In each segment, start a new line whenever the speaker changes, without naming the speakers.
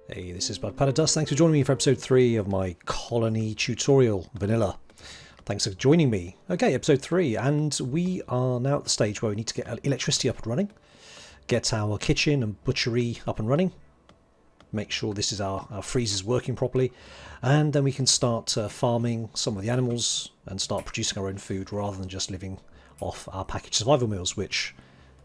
Hey, this is Blood Powder Dust. Thanks for joining me for episode 3 of my colony tutorial, Vanilla. Thanks for joining me. Okay, episode 3, and we are now at the stage where we need to get electricity up and running, get our kitchen and butchery up and running, make sure this is our freezers working properly, and then we can start farming some of the animals and start producing our own food rather than just living off our packaged survival meals, which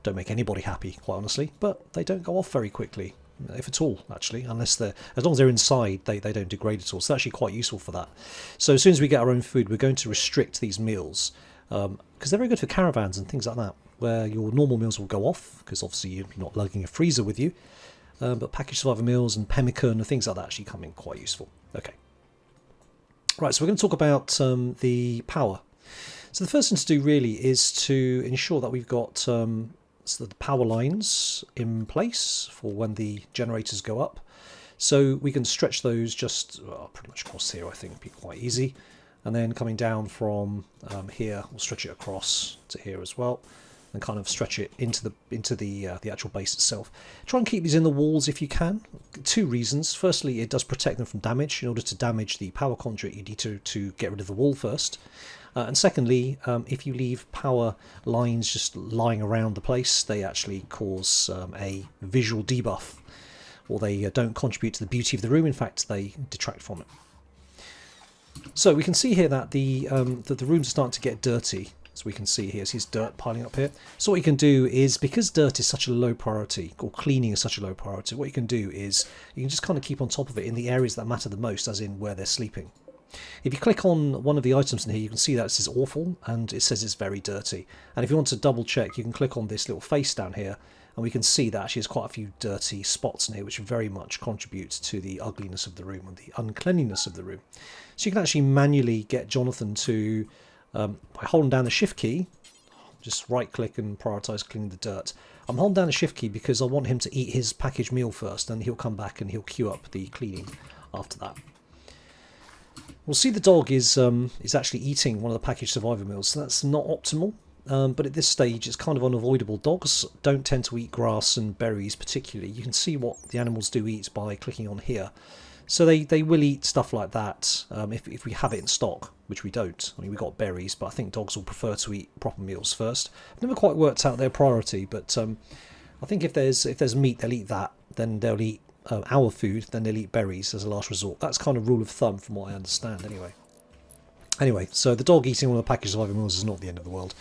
don't make anybody happy, quite honestly, but they don't go off very quickly. If at all, actually, unless they're, as long as they're inside, they don't degrade at all. So they're actually quite useful for that. So as soon as we get our own food, we're going to restrict these meals because they're very good for caravans and things like that, where your normal meals will go off because obviously you're not lugging a freezer with you. But packaged survivor meals and pemmican and things like that actually come in quite useful. Okay. Right, so we're going to talk about the power. So the first thing to do really is to ensure that we've got so the power lines in place for when the generators go up. So we can stretch those just pretty much across here, I think, be quite easy. And then coming down from here, we'll stretch it across to here as well, and kind of stretch it into the actual base itself. Try and keep these in the walls if you can. Two reasons. Firstly, it does protect them from damage. In order to damage the power conduit, you need to get rid of the wall first. And secondly, if you leave power lines just lying around the place, they actually cause a visual debuff, or they don't contribute to the beauty of the room. In fact, they detract from it. So we can see here that the rooms are starting to get dirty. As we can see here, see dirt piling up here. So what you can do is, because dirt is such a low priority, or cleaning is such a low priority, what you can do is you can just kind of keep on top of it in the areas that matter the most, as in where they're sleeping. If you click on one of the items in here, you can see that it says awful and it says it's very dirty. And if you want to double check, you can click on this little face down here and we can see that actually there's quite a few dirty spots in here which very much contribute to the ugliness of the room and the uncleanliness of the room. So you can actually manually get Jonathan to, by holding down the shift key, just right click and prioritise cleaning the dirt. I'm holding down the shift key because I want him to eat his packaged meal first, and he'll come back and he'll queue up the cleaning after that. We'll see the dog is actually eating one of the packaged survivor meals, so that's not optimal. But at this stage, it's kind of unavoidable. Dogs don't tend to eat grass and berries particularly. You can see what the animals do eat by clicking on here. So they will eat stuff like that if we have it in stock, which we don't. I mean, we've got berries, but I think dogs will prefer to eat proper meals first. I've never quite worked out their priority, but I think if there's meat, they'll eat that. Then they'll eat our food, then they'll eat berries as a last resort. That's kind of rule of thumb from what I understand anyway. So the dog eating one of the packaged survivor meals is not the end of the world.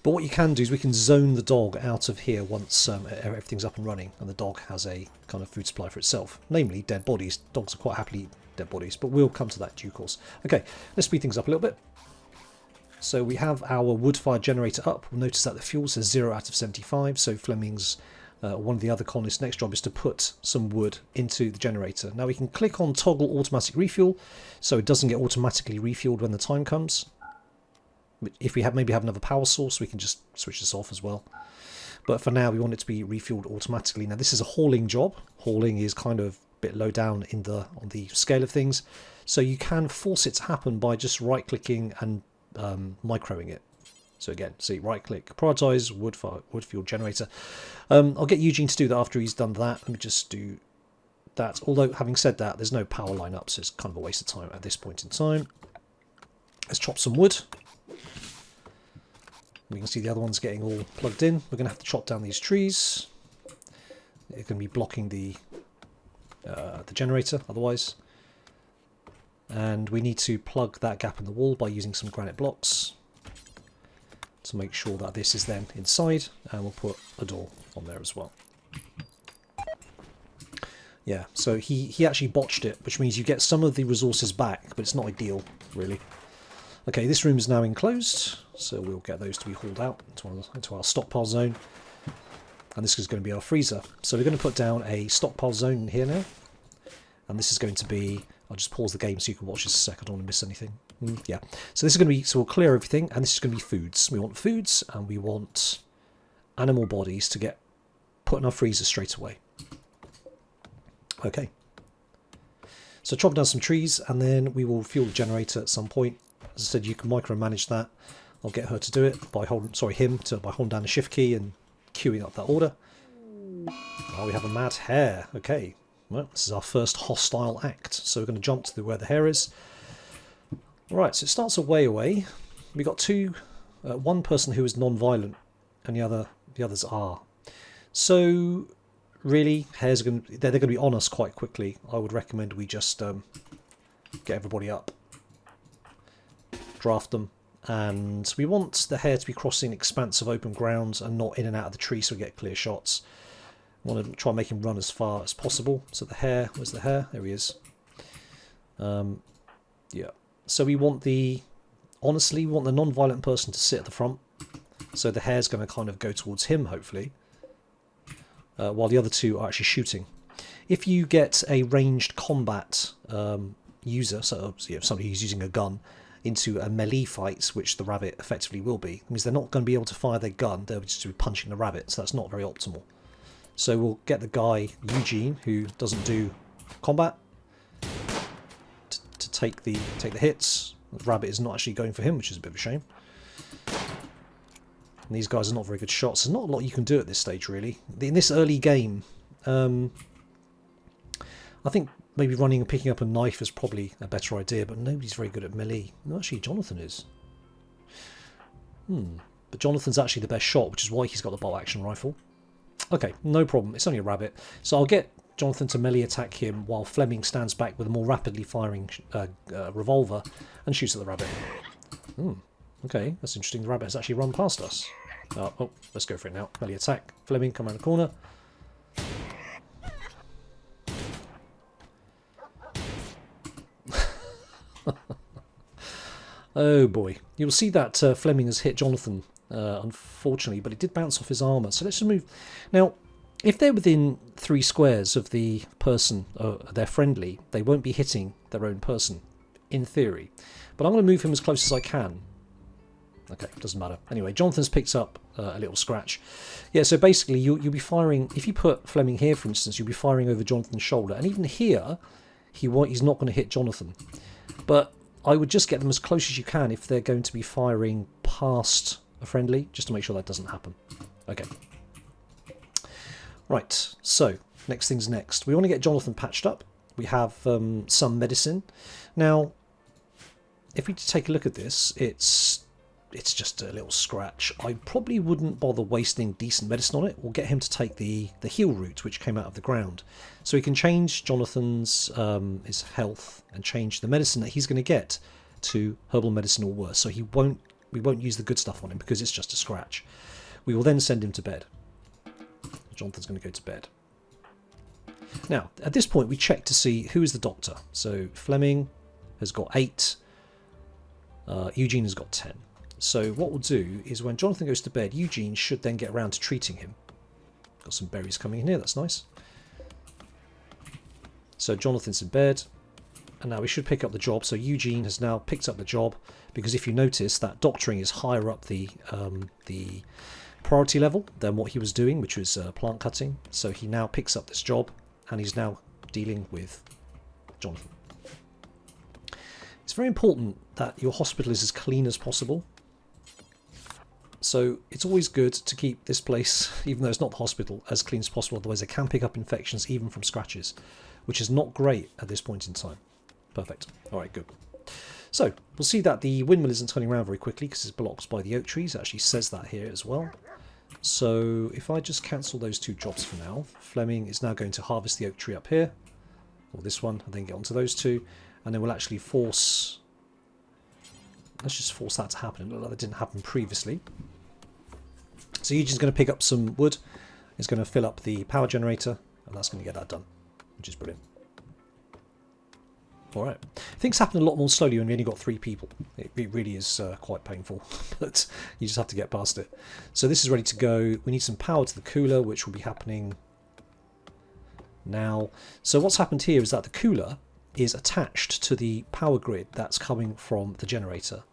But what you can do is we can zone the dog out of here once everything's up and running and the dog has a kind of food supply for itself, namely dead bodies. Dogs are quite happily eat dead bodies, but we'll come to that in due course. Okay, let's speed things up a little bit. So we have our wood-fired generator up. We'll notice that the fuel says 0 out of 75, so Fleming's one of the other colonists' next job is to put some wood into the generator. Now we can click on toggle automatic refuel, so it doesn't get automatically refueled when the time comes. If we maybe have another power source, we can just switch this off as well. But for now, we want it to be refueled automatically. Now this is a hauling job. Hauling is kind of a bit low down on the scale of things, so you can force it to happen by just right-clicking and microing it. So again, see, right-click, prioritise wood fuel generator. I'll get Eugene to do that after he's done that. Let me just do that. Although, having said that, there's no power line up, so it's kind of a waste of time at this point in time. Let's chop some wood. We can see the other one's getting all plugged in. We're going to have to chop down these trees. They're going to be blocking the generator otherwise. And we need to plug that gap in the wall by using some granite blocks to make sure that this is then inside, and we'll put a door on there as well. Yeah, so he actually botched it, which means you get some of the resources back, but it's not ideal, really. Okay, this room is now enclosed, so we'll get those to be hauled out into our stockpile zone. And this is going to be our freezer. So we're going to put down a stockpile zone in here now. And this is going to be... I'll just pause the game so you can watch this a sec. I don't want to miss anything. Yeah. So this is going to be... So we'll clear everything, and this is going to be foods. We want foods, and we want animal bodies to get put in our freezer straight away. Okay. So chop down some trees, and then we will fuel the generator at some point. As I said, you can micromanage that. I'll get her to do it by holding down the shift key and queuing up that order. Oh, we have a mad hare. Okay. Well, this is our first hostile act. So we're going to jump to where the hare is. Right, so it starts away. We've got one person who is non-violent, and the others are. So really, hares are they're going to be on us quite quickly. I would recommend we just get everybody up, draft them, and we want the hare to be crossing expansive open ground and not in and out of the tree, so we get clear shots. I want to try and make him run as far as possible. So the hare, where's the hare? There he is. Yeah. So we want honestly, we want the non-violent person to sit at the front. So the hare's going to kind of go towards him, hopefully, while the other two are actually shooting. If you get a ranged combat user, so somebody who's using a gun, into a melee fight, which the rabbit effectively will be, it means they're not going to be able to fire their gun, they'll just be punching the rabbit, so that's not very optimal. So we'll get the guy, Eugene, who doesn't do combat, to take the hits. The rabbit is not actually going for him, which is a bit of a shame. And these guys are not very good shots. There's not a lot you can do at this stage, really. In this early game, I think maybe running and picking up a knife is probably a better idea, but nobody's very good at melee. No, actually, Jonathan is. But Jonathan's actually the best shot, which is why he's got the bolt action rifle. Okay, no problem. It's only a rabbit. So I'll get Jonathan to melee attack him while Fleming stands back with a more rapidly firing revolver and shoots at the rabbit. Okay, that's interesting. The rabbit has actually run past us. Oh, let's go for it now. Melee attack. Fleming, come around the corner. Oh boy. You'll see that Fleming has hit Jonathan, unfortunately, but it did bounce off his armour. So let's just move. Now, if they're within 3 squares of the person they're friendly, they won't be hitting their own person, in theory. But I'm going to move him as close as I can. Okay, doesn't matter. Anyway, Jonathan's picked up a little scratch. Yeah, so basically you'll be firing, if you put Fleming here, for instance, you'll be firing over Jonathan's shoulder. And even here, he's not going to hit Jonathan. But I would just get them as close as you can if they're going to be firing past a friendly, just to make sure that doesn't happen. Okay. Right, so next thing's next. We want to get Jonathan patched up. We have some medicine. Now, if we take a look at this, it's just a little scratch. I probably wouldn't bother wasting decent medicine on it. We'll get him to take the heal route, which came out of the ground. So he can change Jonathan's his health and change the medicine that he's going to get to herbal medicine or worse. So we won't use the good stuff on him because it's just a scratch. We will then send him to bed. Jonathan's going to go to bed. Now, at this point, we check to see who is the doctor. So Fleming has got 8. Eugene has got 10. So what we'll do is when Jonathan goes to bed, Eugene should then get around to treating him. Got some berries coming in here, that's nice. So Jonathan's in bed, and now we should pick up the job. So Eugene has now picked up the job, because if you notice, that doctoring is higher up the priority level than what he was doing, which was plant cutting. So he now picks up this job, and he's now dealing with Jonathan. It's very important that your hospital is as clean as possible. So it's always good to keep this place, even though it's not the hospital, as clean as possible. Otherwise it can pick up infections even from scratches, which is not great at this point in time. Perfect. All right, good. So we'll see that the windmill isn't turning around very quickly because it's blocked by the oak trees. It actually says that here as well. So if I just cancel those 2 jobs for now, Fleming is now going to harvest the oak tree up here, or this one, and then get onto those 2, and then we'll actually force... Let's just force that to happen. It looked like that didn't happen previously. So Eugene's going to pick up some wood. He's going to fill up the power generator, and that's going to get that done, which is brilliant. All right. Things happen a lot more slowly when we only got 3 people. It really is quite painful, but you just have to get past it. So this is ready to go. We need some power to the cooler, which will be happening now. So what's happened here is that the cooler is attached to the power grid that's coming from the generator.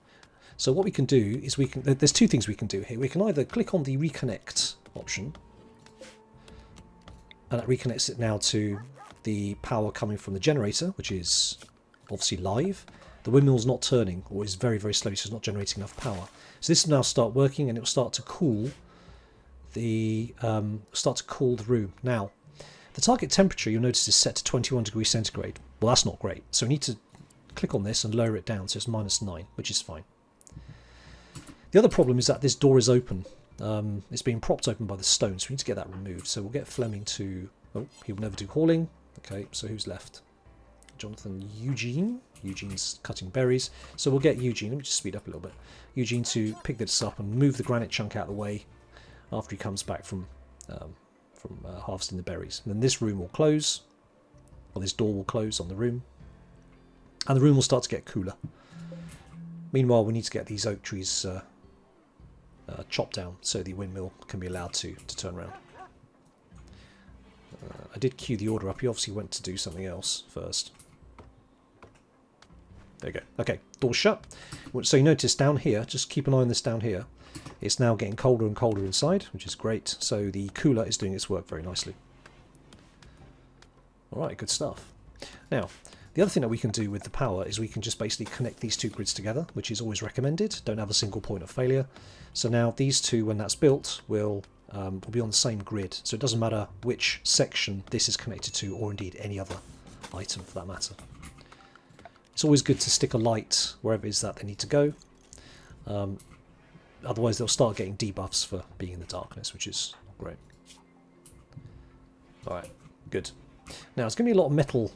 So what we can do is there's 2 things we can do here. We can either click on the reconnect option, and that reconnects it now to the power coming from the generator, which is obviously live. The windmill's not turning, or is very, very slow, so it's not generating enough power. So this will now start working, and it will start to cool the room. Now, the The target temperature, you'll notice, is set to 21 degrees centigrade. Well, that's not great. So we need to click on this and lower it down, so it's -9, which is fine. The other problem is that this door is open. It's being propped open by the stone, so we need to get that removed. So we'll get Fleming to... Oh, he will never do hauling. Okay, so who's left? Jonathan, Eugene. Eugene's cutting berries. So we'll get Eugene, let me just speed up a little bit. Eugene to pick this up and move the granite chunk out of the way after he comes back from harvesting the berries. And then this room will close, or this door will close on the room, and the room will start to get cooler. Meanwhile, we need to get these oak trees chopped down so the windmill can be allowed to turn around. I did queue the order up. He obviously went to do something else first. There you go. Okay, door's shut. So you notice down here, just keep an eye on this down here, it's now getting colder and colder inside, which is great. So the cooler is doing its work very nicely. Alright, good stuff. Now, the other thing that we can do with the power is we can just basically connect these two grids together, which is always recommended. Don't have a single point of failure. So now these two, when that's built, will be on the same grid. So it doesn't matter which section this is connected to, or indeed any other item for that matter. It's always good to stick a light wherever it is that they need to go. Otherwise they'll start getting debuffs for being in the darkness, which is great. Alright, good. Now it's going to be a lot of metal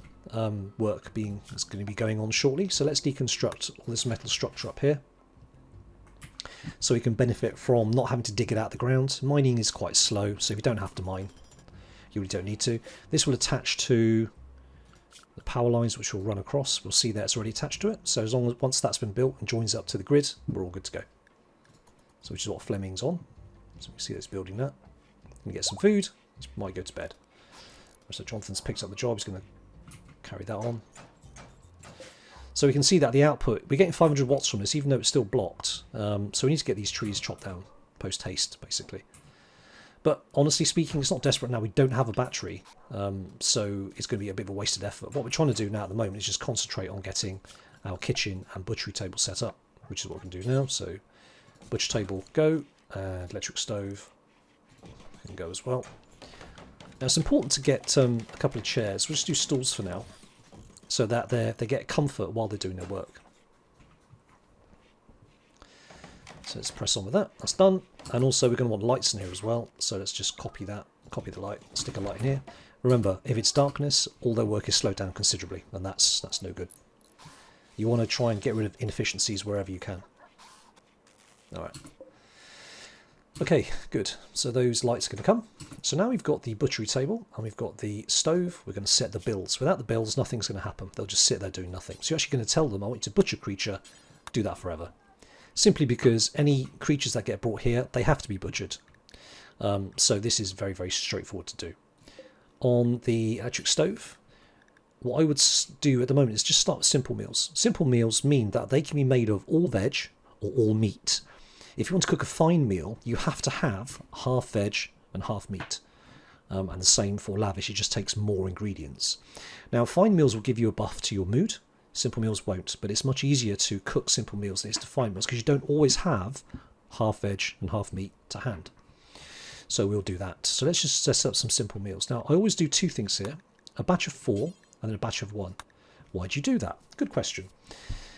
work that's going to be going on shortly, so let's deconstruct all this metal structure up here so we can benefit from not having to dig it out of the ground. Mining is quite slow, so if you don't have to mine, you really don't need to. This will attach to the power lines which will run across. We'll see that it's already attached to it, so as long as once that's been built and joins up to the grid, we're all good to go. So which is what Fleming's on. So we see that it's building that. Gonna get some food. This might go to bed. So Jonathan's picked up the job. He's going to carry that on. So we can see that the output, we're getting 500 watts from this, even though it's still blocked. So we need to get these trees chopped down post haste, basically. But honestly speaking, it's not desperate now. We don't have a battery, so it's going to be a bit of a wasted effort. What we're trying to do now at the moment is just concentrate on getting our kitchen and butchery table set up, which is what we can do now. So butcher table go, and electric stove can go as well. Now it's important to get a couple of chairs. We'll just do stools for now, so that they get comfort while they're doing their work. So let's press on with that. That's done. And also we're going to want lights in here as well. So let's just copy that, copy the light, stick a light in here. Remember, if it's darkness, all their work is slowed down considerably, and that's no good. You want to try and get rid of inefficiencies wherever you can. Alright. Okay, good. So those lights are going to come. So now we've got the butchery table and we've got the stove. We're going to set the bills. Without the bills, nothing's going to happen. They'll just sit there doing nothing. So you're actually going to tell them, I want you to butcher a creature, do that forever. Simply because any creatures that get brought here, they have to be butchered. So this is very, very straightforward to do. On the electric stove, what I would do at the moment is just start with simple meals. Simple meals mean that they can be made of all veg or all meat. If you want to cook a fine meal, you have to have half veg and half meat. And the same for lavish, it just takes more ingredients. Now, fine meals will give you a buff to your mood. Simple meals won't, but it's much easier to cook simple meals than it is to fine meals because you don't always have half veg and half meat to hand. So we'll do that. So let's just set up some simple meals. Now, I always do two things here, a batch of 4 and then a batch of 1. Why do you do that? Good question.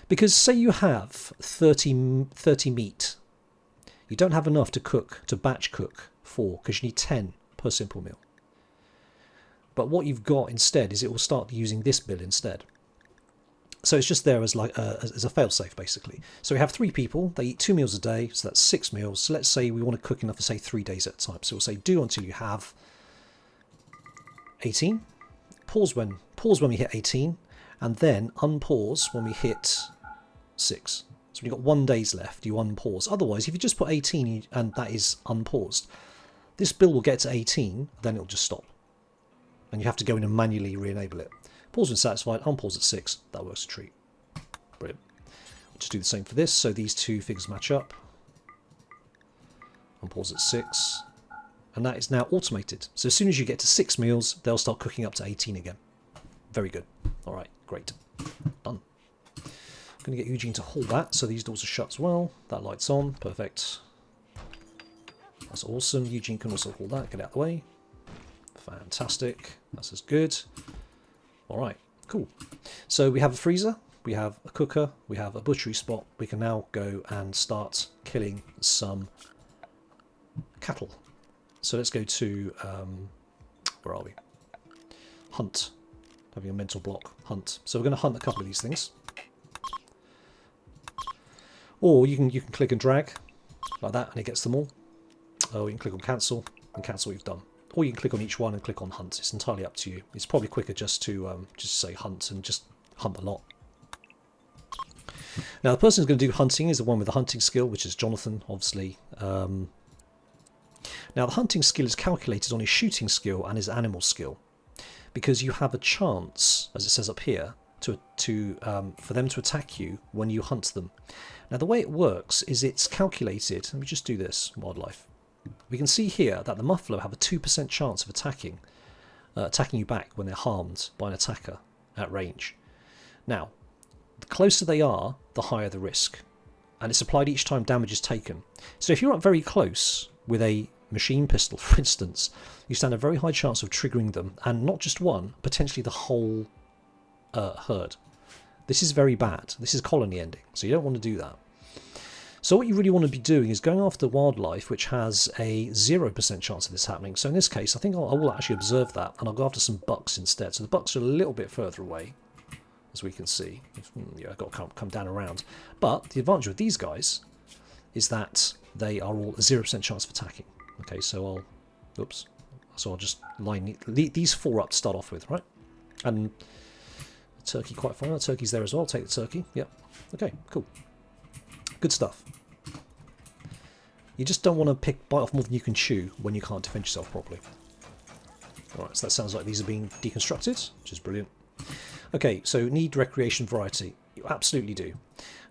Because say you have 30 meat, you don't have enough to batch cook 4 because you need 10 per simple meal. But what you've got instead is it will start using this bill instead. So it's just there as like as a fail-safe, basically. So we have 3 people, they eat 2 meals a day, so that's 6 meals. So let's say we want to cook enough for, say, 3 days at a time. So we'll say do until you have 18. Pause when we hit 18, and then unpause when we hit 6. So when you've got 1 day's left, you unpause. Otherwise, if you just put 18 and that is unpaused, this bill will get to 18, then it'll just stop. And you have to go in and manually re-enable it. Pause when satisfied, unpause at 6. That works a treat. Brilliant. We'll just do the same for this. So these two figures match up. Unpause at 6. And that is now automated. So as soon as you get to 6 meals, they'll start cooking up to 18 again. Very good. All right, great. Done. I'm going to get Eugene to haul that. So these doors are shut as well. That light's on. Perfect. That's awesome. Eugene can also haul that. Get out of the way. Fantastic. That's as good. All right, cool. So we have a freezer, we have a cooker, we have a butchery spot. We can now go and start killing some cattle. So let's go to, where are we? Hunt. Having a mental block. Hunt. So we're going to hunt a couple of these things. Or you can click and drag like that and it gets them all. Oh, you can click on cancel and cancel what you've done. Or you can click on each one and click on hunt. It's entirely up to you. It's probably quicker just to just say hunt and just hunt a lot. Now the person who's going to do hunting is the one with the hunting skill, which is Jonathan, obviously. Now the hunting skill is calculated on his shooting skill and his animal skill, because you have a chance, as it says up here, for them to attack you when you hunt them. Now the way it works is it's calculated. Let me just do this, wildlife. We can see here that the muffler have a 2% chance of attacking you back when they're harmed by an attacker at range. Now, the closer they are, the higher the risk. And it's applied each time damage is taken. So if you're up very close with a machine pistol, for instance, you stand a very high chance of triggering them, and not just one, potentially the whole herd. This is very bad. This is colony ending, so you don't want to do that. So what you really want to be doing is going after wildlife which has a 0% chance of this happening. So in this case, I think I will actually observe that, and I'll go after some bucks instead. So the bucks are a little bit further away, as we can see. Yeah, I've got to come down around. But the advantage with these guys is that they are all a 0% chance of attacking. Okay, so I'll just line these four up to start off with, right? And turkey quite fine. The turkey's there as well. I'll take the turkey. Yep. Okay, cool. Good stuff. You just don't want to bite off more than you can chew when you can't defend yourself properly. Alright, so that sounds like these are being deconstructed, which is brilliant. Okay, so need recreation variety. You absolutely do.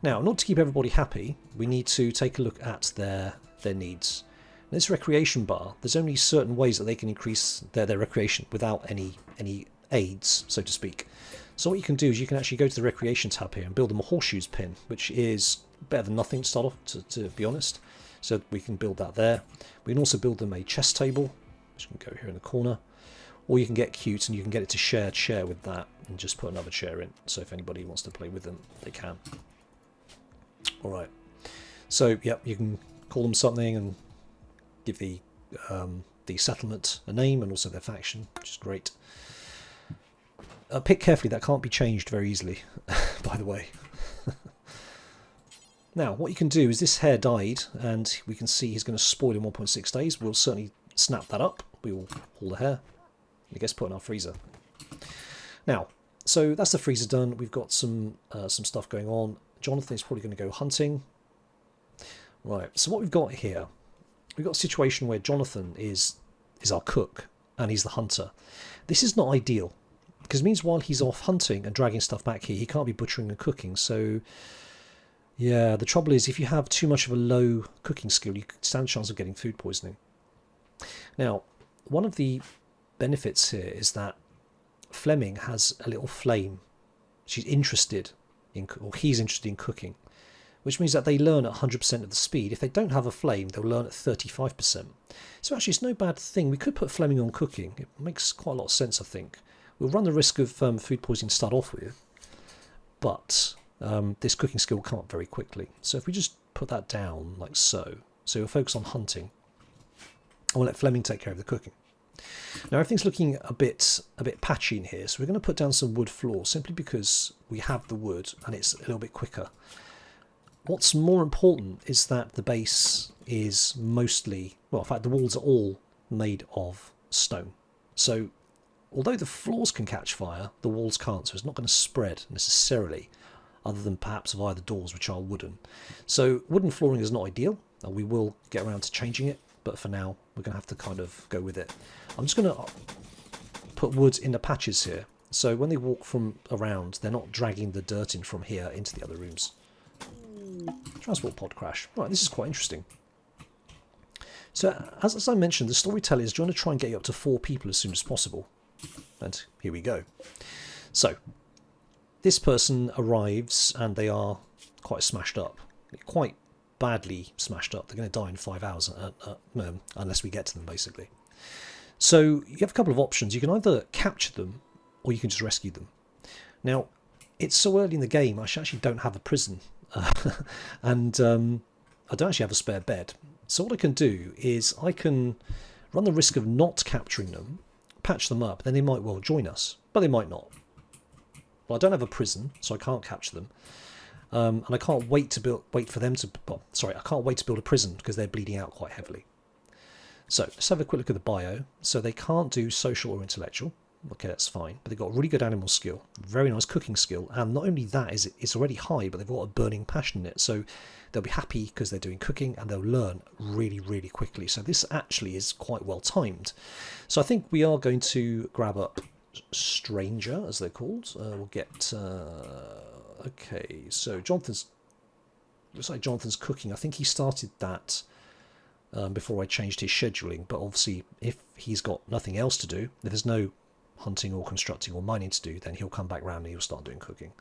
Now, in order to keep everybody happy, we need to take a look at their needs. In this recreation bar, there's only certain ways that they can increase their recreation without any aids, so to speak. So what you can do is you can actually go to the recreation tab here and build them a horseshoes pin, which is better than nothing to start off, to be honest. So we can build that there. We can also build them a chess table, which can go here in the corner. Or you can get cute and you can get it to shared chair with that and just put another chair in. So if anybody wants to play with them, they can. Alright. So, yep, you can call them something and give the settlement a name and also their faction, which is great. Pick carefully, that can't be changed very easily, by the way. Now, what you can do is this hare died, and we can see he's going to spoil in 1.6 days. We'll certainly snap that up. We will haul the hare. I guess put in our freezer. Now, so that's the freezer done. We've got some stuff going on. Jonathan is probably going to go hunting. Right, so what we've got here, we've got a situation where Jonathan is our cook, and he's the hunter. This is not ideal, because it means while he's off hunting and dragging stuff back here, he can't be butchering and cooking. So, yeah, the trouble is if you have too much of a low cooking skill, you stand a chance of getting food poisoning. Now, one of the benefits here is that Fleming has a little flame. She's interested in, or he's interested in cooking, which means that they learn at 100% of the speed. If they don't have a flame, they'll learn at 35%. So actually, it's no bad thing. We could put Fleming on cooking. It makes quite a lot of sense, I think. We'll run the risk of food poisoning to start off with, but this cooking skill will come up very quickly. So if we just put that down like so, so we'll focus on hunting, and we'll let Fleming take care of the cooking. Now everything's looking a bit patchy in here, so we're going to put down some wood floor simply because we have the wood and it's a little bit quicker. What's more important is that the base is mostly, well, in fact the walls are all made of stone. So although the floors can catch fire, the walls can't, so it's not going to spread necessarily, other than perhaps via the doors, which are wooden. So wooden flooring is not ideal, and we will get around to changing it, but for now we're going to have to kind of go with it. I'm just going to put wood in the patches here, so when they walk from around, they're not dragging the dirt in from here into the other rooms. Transport pod crash. Right, this is quite interesting. So as I mentioned, the storyteller is trying to try and get you up to 4 people as soon as possible. And here we go. So this person arrives and they are quite smashed up, quite badly smashed up. They're going to die in 5 hours, unless we get to them, basically. So you have a couple of options. You can either capture them or you can just rescue them. Now, it's so early in the game, I actually don't have a prison. And I don't actually have a spare bed. So what I can do is I can run the risk of not capturing them, patch them up, then they might well join us, but they might not. Well, I don't have a prison, so I can't capture them. And I can't wait to wait for them to... Well, sorry, I can't wait to build a prison because they're bleeding out quite heavily. So let's have a quick look at the bio. So they can't do social or intellectual. Okay, that's fine. But they've got really good animal skill, very nice cooking skill, and not only that, it's already high, but they've got a burning passion in it. So they'll be happy because they're doing cooking, and they'll learn really, really quickly. So this actually is quite well timed. So I think we are going to grab up Stranger, as they're called. We'll get... okay, so Jonathan's... Looks like Jonathan's cooking. I think he started that before I changed his scheduling. But obviously, if he's got nothing else to do, if there's no hunting or constructing or mining to do, then he'll come back round and he'll start doing cooking.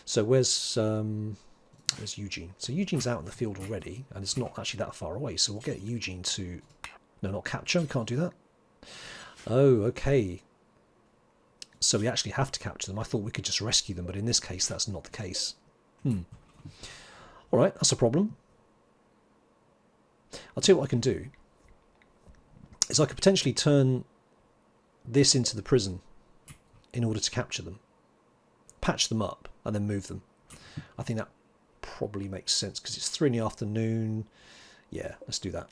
So where's Eugene? So Eugene's out in the field already, and it's not actually that far away. So we'll get Eugene to... No, not capture. We can't do that. Oh, okay. So we actually have to capture them. I thought we could just rescue them, but in this case, that's not the case. All right, that's a problem. I'll tell you what I can do. Is I could potentially turn this into the prison in order to capture them, patch them up, and then move them. I think that probably makes sense because it's 3 in the afternoon. Yeah, let's do that.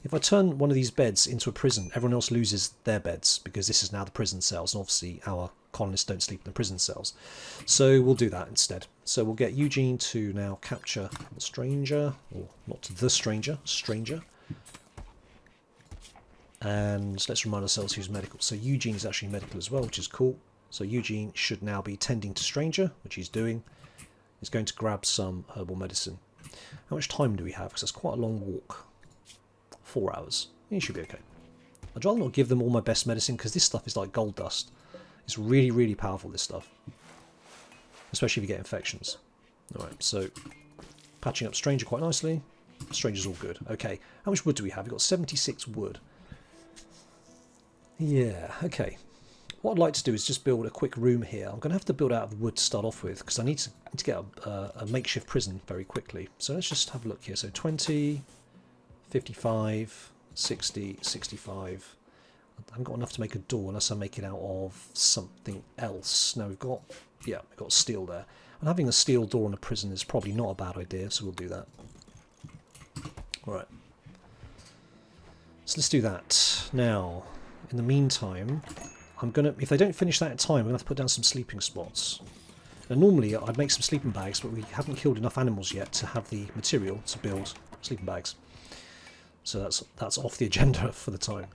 If I turn one of these beds into a prison, everyone else loses their beds because this is now the prison cells, and obviously our colonists don't sleep in the prison cells. So we'll do that instead. So we'll get Eugene to now capture the stranger, or not the stranger, stranger. And let's remind ourselves who's medical. So Eugene is actually medical as well, which is cool. So Eugene should now be tending to stranger, which he's doing. He's going to grab some herbal medicine. How much time do we have? Because that's quite a long walk. 4 hours. He should be okay. I'd rather not give them all my best medicine because this stuff is like gold dust. It's really, really powerful, this stuff. Especially if you get infections. Alright, so patching up Stranger quite nicely. Stranger's all good. Okay, how much wood do we have? We've got 76 wood. Yeah, okay. What I'd like to do is just build a quick room here. I'm going to have to build out of wood to start off with because I need to get a makeshift prison very quickly. So let's just have a look here. So 20, 55, 60, 65. I haven't got enough to make a door unless I make it out of something else. Now we've got steel there. And having a steel door in a prison is probably not a bad idea, so we'll do that. Alright. So let's do that. Now, in the meantime, if they don't finish that in time, I'm going to have to put down some sleeping spots. Now normally I'd make some sleeping bags, but we haven't killed enough animals yet to have the material to build sleeping bags. So that's off the agenda for the time.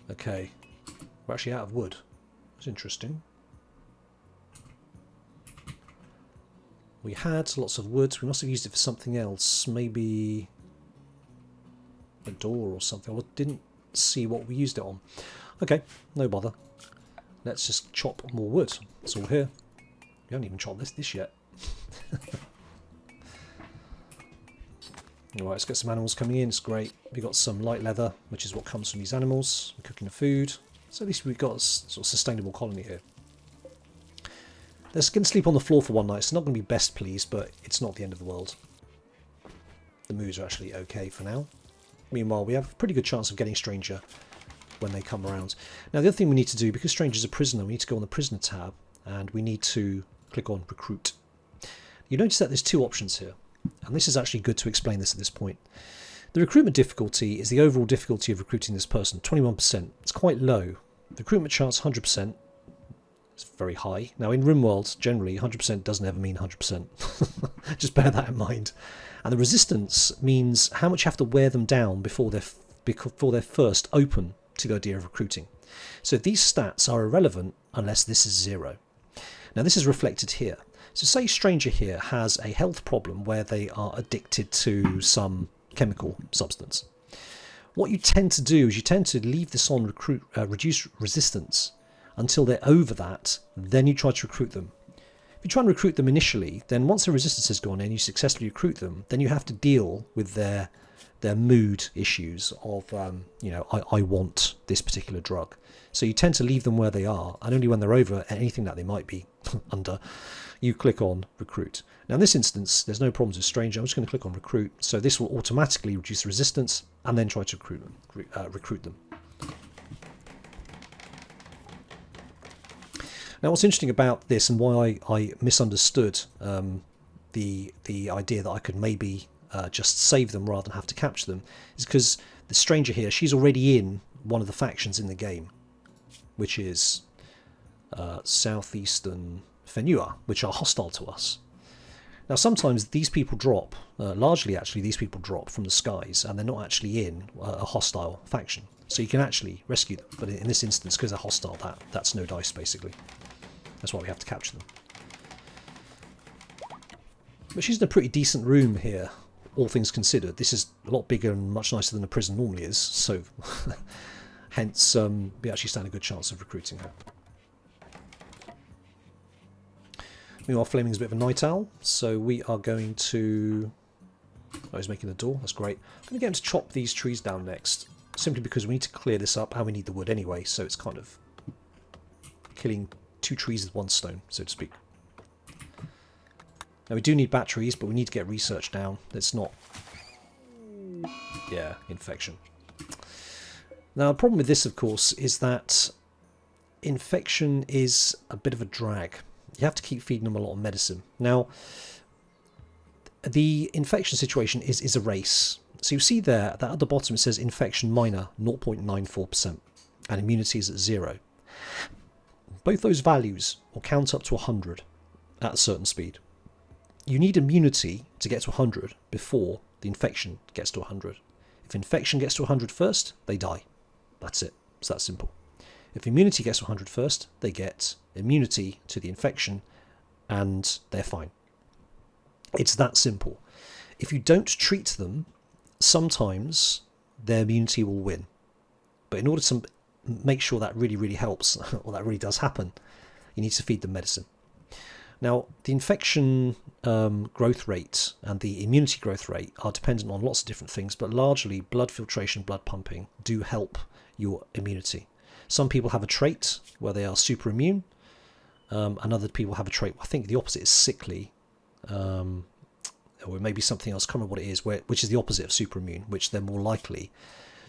Okay, we're actually out of wood. That's interesting. We had lots of wood. We must have used it for something else. Maybe a door or something. I didn't see what we used it on. Okay, no bother. Let's just chop more wood. It's all here. We haven't even chopped this yet. Alright, let's get some animals coming in. It's great. We've got some light leather, which is what comes from these animals. We're cooking the food. So at least we've got a sort of sustainable colony here. They're going to sleep on the floor for one night. It's not going to be best pleased, but it's not the end of the world. The moves are actually okay for now. Meanwhile, we have a pretty good chance of getting Stranger when they come around. Now, the other thing we need to do, because Stranger's a prisoner, we need to go on the prisoner tab, and we need to click on Recruit. You notice that there's 2 options here, and this is actually good to explain this at this point. The recruitment difficulty is the overall difficulty of recruiting this person, 21%. It's quite low. The recruitment chance, 100%. It's very high. Now, in Rimworld, generally, 100% doesn't ever mean 100%. Just bear that in mind. And the resistance means how much you have to wear them down before they're first open to the idea of recruiting. So these stats are irrelevant unless this is 0. Now, this is reflected here. So say Stranger here has a health problem where they are addicted to some chemical substance. What you tend to do is you tend to leave this on reduce resistance until they're over that, then you try to recruit them. If you try and recruit them initially, then once the resistance has gone in, you successfully recruit them, then you have to deal with their mood issues of, you know, I want this particular drug. So you tend to leave them where they are, and only when they're over anything that they might be under, you click on recruit. Now in this instance, there's no problems with stranger. I'm just going to click on recruit. So this will automatically reduce resistance and then try to recruit them. Now what's interesting about this and why I misunderstood the idea that I could maybe just save them rather than have to capture them is because the stranger here, she's already in one of the factions in the game, which is Southeastern Fenua, which are hostile to us. Now sometimes these people drop, largely actually these people drop from the skies and they're not actually in a hostile faction. So you can actually rescue them, but in this instance, because they're hostile, that's no dice basically. That's why we have to capture them. But she's in a pretty decent room here, all things considered. This is a lot bigger and much nicer than a prison normally is, so hence we actually stand a good chance of recruiting her. Meanwhile, Fleming's a bit of a night owl, so we are going to... Oh, he's making the door, that's great. I'm going to get him to chop these trees down next, simply because we need to clear this up, and we need the wood anyway, so it's kind of killing 2 trees with 1 stone, so to speak. Now we do need batteries, but we need to get research down. It's not... Yeah, infection. Now the problem with this, of course, is that infection is a bit of a drag. You have to keep feeding them a lot of medicine. Now, the infection situation is a race. So you see there, that at the bottom it says infection minor 0.94% and immunity is at 0. Both those values will count up to 100 at a certain speed. You need immunity to get to 100 before the infection gets to 100. If infection gets to 100 first, they die. That's it. It's that simple. If immunity gets to 100 first, they get immunity to the infection and they're fine. It's that simple. If you don't treat them, sometimes their immunity will win. But in order to make sure that really, really helps, or that really does happen, you need to feed them medicine. Now, the infection growth rate and the immunity growth rate are dependent on lots of different things, but largely blood filtration, blood pumping do help your immunity. Some people have a trait where they are super immune, and other people have a trait, I think the opposite is sickly, or maybe something else, I can't remember what it is, which is the opposite of super immune, which they're more likely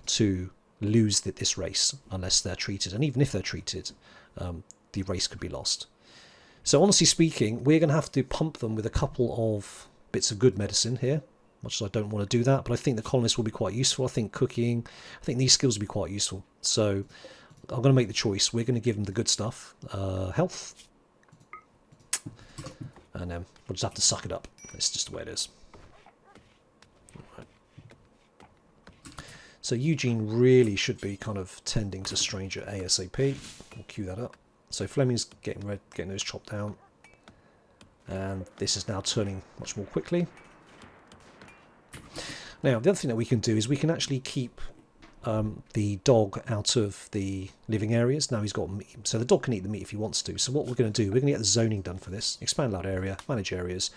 to lose this race unless they're treated. And even if they're treated, the race could be lost. So honestly speaking, we're going to have to pump them with a couple of bits of good medicine here, much as I don't want to do that, but I think the colonists will be quite useful. I think cooking, I think these skills will be quite useful. So I'm going to make the choice. We're going to give them the good stuff, health, and then we'll just have to suck it up. It's just the way it is. Right. So Eugene really should be kind of tending to stranger ASAP. We'll cue that up. So Fleming's getting those chopped down, and this is now turning much more quickly. Now the other thing that we can do is we can actually keep the dog out of the living areas. Now he's got meat, so the dog can eat the meat if he wants to. So what we're going to do, we're going to get the zoning done for this. Expand allowed area, manage areas.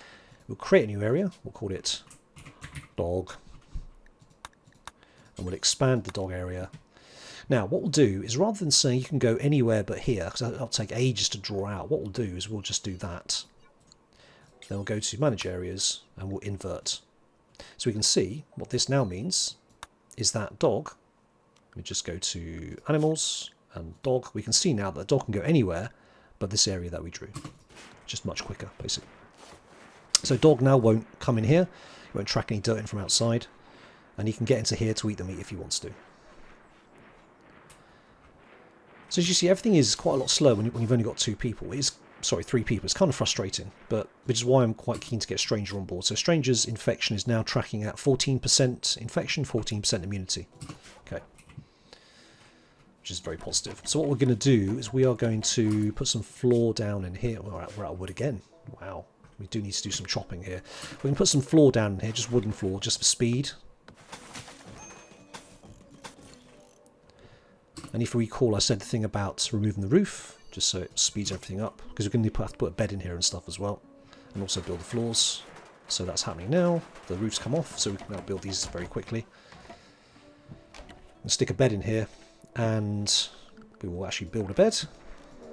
We'll create a new area. We'll call it dog, and we'll expand the dog area. Now what we'll do is, rather than saying you can go anywhere but here, because that'll take ages to draw out, what we'll do is we'll just do that. Then we'll go to manage areas and we'll invert. So we can see what this now means is that dog, we just go to animals and dog, we can see now that the dog can go anywhere but this area that we drew. Just much quicker basically. So dog now won't come in here, he won't track any dirt in from outside, and he can get into here to eat the meat if he wants to. So as you see, everything is quite a lot slower when you've only got 2 people. Sorry, 3 people. It's kind of frustrating, but which is why I'm quite keen to get Stranger on board. So Stranger's infection is now tracking at 14% infection, 14% immunity. Okay, which is very positive. So what we're going to do is we are going to put some floor down in here. We're out of wood again. Wow, we do need to do some chopping here. We can put some floor down in here, just wooden floor, just for speed. And if we recall, I said the thing about removing the roof. just so it speeds everything up, because we're going to have to put a bed in here and stuff as well, and also build the floors. So that's happening now. The roofs come off, so we can now build these very quickly. And stick a bed in here, and we will actually build a bed.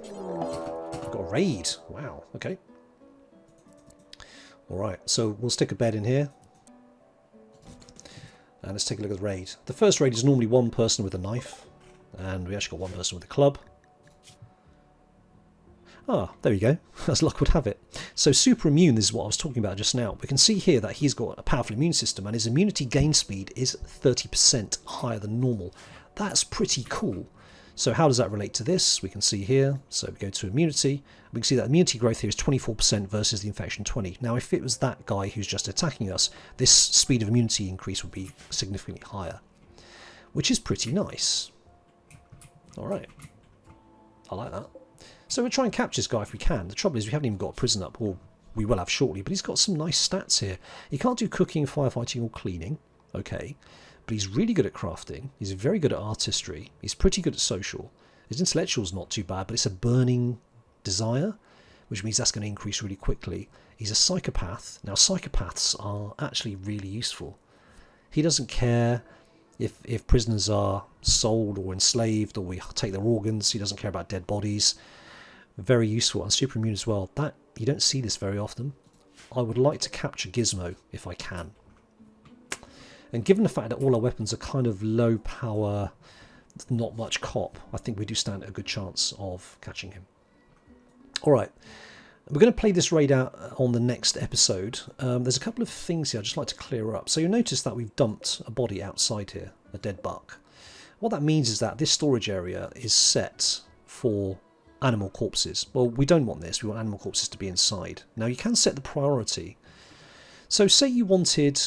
We've got a raid. Wow, okay. Alright, so we'll stick a bed in here. And let's take a look at the raid. The first raid is normally one person with a knife, and we actually got one person with a club. Ah, there we go, as luck would have it. So super immune is what I was talking about just now. We can see here that he's got a powerful immune system, and his immunity gain speed is 30% higher than normal. That's pretty cool. So how does that relate to this? We can see here, so we go to immunity, we can see that immunity growth here is 24% versus the infection 20. Now if it was that guy who's just attacking us, this speed of immunity increase would be significantly higher, which is pretty nice. Alright, I like that. So we'll try and capture this guy if we can. The trouble is we haven't even got a prison up, or we will have shortly, but he's got some nice stats here. He can't do cooking, firefighting or cleaning, okay, but he's really good at crafting, he's very good at artistry, he's pretty good at social. His intellectual's not too bad, but it's a burning desire, which means that's going to increase really quickly. He's a psychopath. Now psychopaths are actually really useful. He doesn't care if prisoners are sold or enslaved or we take their organs. He doesn't care about dead bodies. Very useful, and super immune as well. That you don't see this very often. I would like to capture Gizmo if I can. And given the fact that all our weapons are kind of low power, not much cop, I think we do stand a good chance of catching him. Alright, we're going to play this raid out on the next episode. There's a couple of things here I'd just like to clear up. So you'll notice that we've dumped a body outside here, a dead buck. What that means is that this storage area is set for animal corpses. Well, we don't want this, we want animal corpses to be inside. Now you can set the priority. So say you wanted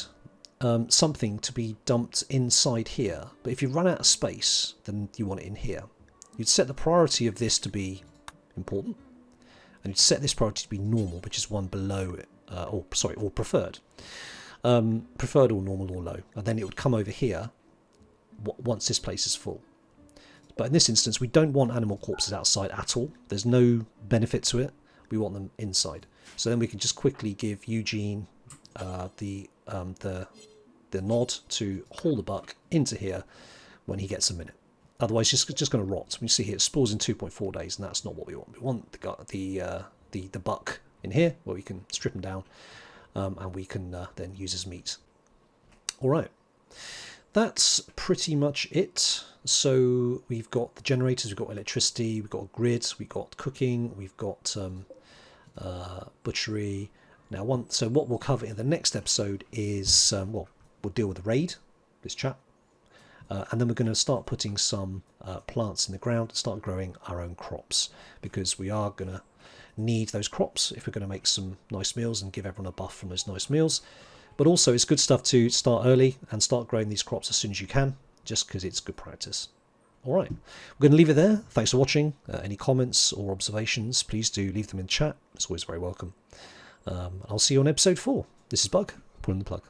something to be dumped inside here, but if you run out of space, then you want it in here. You'd set the priority of this to be important, and you'd set this priority to be normal, which is one below it, or preferred. Preferred or normal or low, and then it would come over here once this place is full. But in this instance, we don't want animal corpses outside at all. There's no benefit to it. We want them inside. So then we can just quickly give Eugene the nod to haul the buck into here when he gets a minute. Otherwise, it's just going to rot. We see here it spawns in 2.4 days, and that's not what we want. We want the buck in here where we can strip him down, and we can then use his meat. All right. That's pretty much it. So we've got the generators, we've got electricity, we've got a grid, we've got cooking, we've got butchery. Now, so what we'll cover in the next episode is, we'll deal with the raid, this chap, and then we're going to start putting some plants in the ground and start growing our own crops, because we are going to need those crops if we're going to make some nice meals and give everyone a buff from those nice meals. But also it's good stuff to start early and start growing these crops as soon as you can, just because it's good practice. Alright, we're going to leave it there. Thanks for watching. Any comments or observations, please do leave them in chat. It's always very welcome. I'll see you on episode 4. This is Bug, pulling the plug.